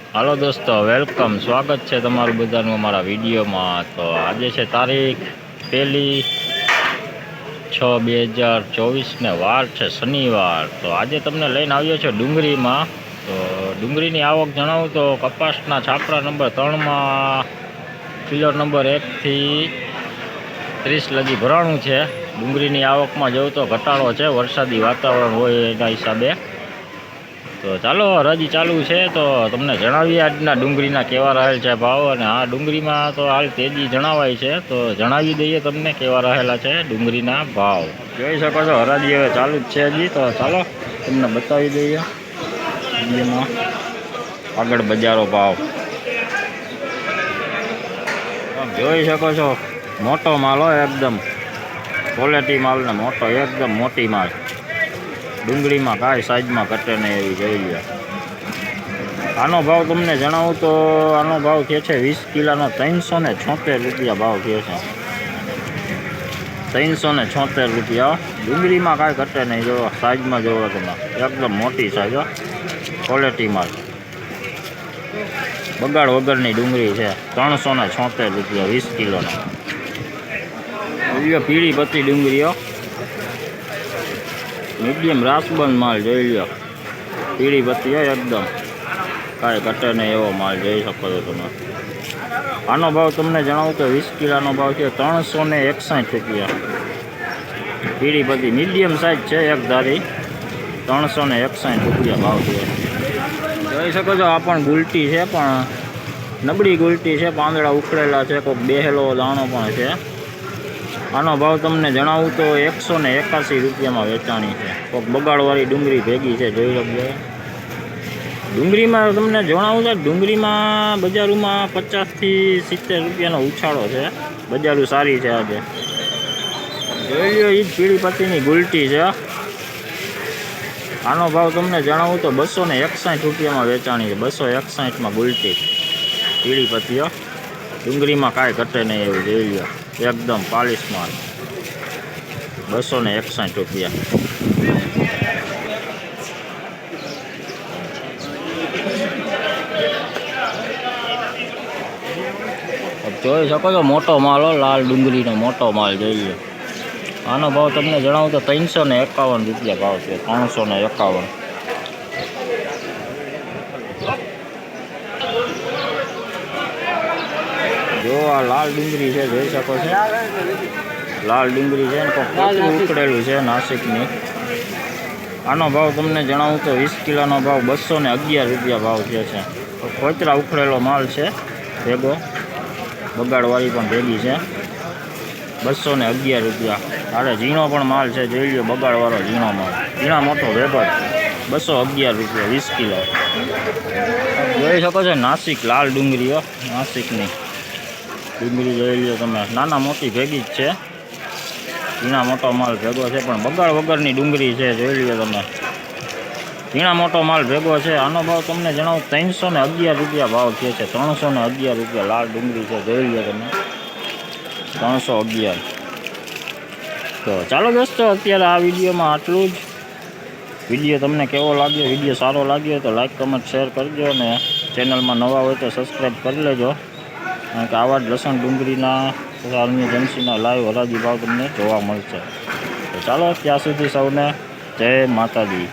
હાલો દોસ્તો, વેલકમ, સ્વાગત છે તમારું બધાનું અમારા વિડીયોમાં। તો આજે છે તારીખ 1/6/2024 ને વાર છે શનિવાર। તો આજે તમને લઈને આવ્યો છે ડુંગળીમાં। તો ડુંગળીની આવક જણાવું તો કપાસના છાપરા નંબર 3માં પિલર નંબર 1 થી 30 લગી ભરાણું છે। ડુંગળીની આવકમાં જવું તો ઘટાડો છે, વરસાદી વાતાવરણ હોય એના હિસાબે। તો ચાલો હરાજી ચાલુ છે તો તમને જણાવીએ આજના ડુંગળીના કેવા રહેલ છે ભાવ। અને આ ડુંગળીમાં તો હાલ તેજી જણાવાય છે, તો જણાવી દઈએ તમને કેવા રહેલા છે ડુંગળીના ભાવ। જોઈ શકો છો હરાજી હવે ચાલુ જ છે હજી, તો ચાલો તમને બતાવી દઈએ એમાં આગળ બજારો ભાવ। જોઈ શકો છો મોટો માલ હોય, એકદમ ક્વોલિટી માલ ને મોટો, એકદમ મોટી માલ। ડુંગળીમાં કાંઈ સાઈઝમાં ઘટે નહીં એવી જોઈ લો। આનો ભાવ તમને જણાવું તો આનો ભાવ થયો છે 20 કિલોનો 376 રૂપિયા ભાવ થયો છે। 376 રૂપિયા। ડુંગળીમાં કાંઈ ઘટે નહીં, જો સાઈઝમાં જોવો તમે, એકદમ મોટી સાઈઝ, ક્વોલિટી માલ, બગાડ વગરની ડુંગળી છે। 376 રૂપિયા 20 કિલોનો। પીળી પત્તી ડુંગળીઓ, મીડિયમ રાસબંધ માલ જોઈ લો, પીળી પત્તી હોય એકદમ, કાંઈ ઘટે નહીં એવો માલ જોઈ શકો છો તમે। આનો ભાવ તમને જણાવું તો 20 કિલોનો ભાવ છે 361 રૂપિયા। પીળી પત્તી મીડિયમ સાઇઝ છે, એક ધારી, 361 રૂપિયા ભાવ છે। જોઈ શકો છો આ પણ ગુલટી છે, પણ નબળી ગુલટી છે, પાંદડા ઉખડેલા છે, કોઈક બેહેલો દાણો પણ છે। આનો ભાવ તમને જણાવું તો 181 રૂપિયામાં વેચાણી છે। કોઈક બગાડવાળી ડુંગળી ભેગી છે, જોઈ શકજો। ડુંગળીમાં તમને જણાવું તો ડુંગળીમાં બજારોમાં 50 થી 70 રૂપિયાનો ઉછાળો છે, બજારો સારી છે આજે જોઈ લો। એ જ પીળી પત્તીની ગુલટી છે। આનો ભાવ તમને જણાવું તો 261 રૂપિયામાં વેચાણી છે, 261માં ગુલટી પીળી પત્તીઓ। ડુંગળીમાં કાંઈ ઘટે નહીં એવું જોઈ લો, એકદમ પાલિશ માલ, 261 રૂપિયા। જોઈ શકો છો મોટો માલ, લાલ ડુંગળીનો મોટો માલ જોઈ લો। આનો ભાવ તમને જણાવું તો 351 રૂપિયા ભાવ છે, 351। જો આ લાલ ડુંગળી છે, જોઈ શકો છો, લાલ ડુંગળી છે ને કોકરું ઉકળેલું છે નાસિકની। આનો ભાવ તમને જણાવું તો 20 કિલોનો ભાવ 211 રૂપિયા ભાવ થયો છે। કોતરા ઉખડેલો માલ છે ભેગો, બગાડવાળી પણ ભેગી છે, 211 રૂપિયા। અરે ઝીણો પણ માલ છે, જોઈ લો, બગાડવાળો ઝીણો માલ, ઝીણા મોટો ભેગો, 211 રૂપિયા 20 કિલો। જોઈ શકો છો નાસિક લાલ ડુંગળીઓ, નાસિકની ડુંગળી જોઈ લો તમે, નાના મોટી ભેગી જ છે, ઝીણા મોટો માલ ભેગો છે, પણ બગાડ વગરની ડુંગળી છે, જોઈ લો તમે, ઝીણા મોટો માલ ભેગો છે। આનો ભાવ તમને જણાવું 311 રૂપિયા ભાવ થયો છે, 311 રૂપિયા લાલ ડુંગળી છે, જોઈ લો તમે, 311। તો ચાલો દોસ્તો, અત્યારે આ વિડીયોમાં આટલું જ। વિડીયો તમને કેવો લાગ્યો, વિડીયો સારો લાગ્યો તો લાઈક કમેન્ટ શેર કરજો, અને ચેનલમાં નવા હોય તો સબસ્ક્રાઈબ કરી લેજો, કારણ કે આવા જ લસણ ડુંગળીના તથા અન્ય એજન્સીના લાઈવ હરાજી ભાવ તમને જોવા મળશે। તો ચાલો ત્યાં સુધી સૌને જય માતાજી।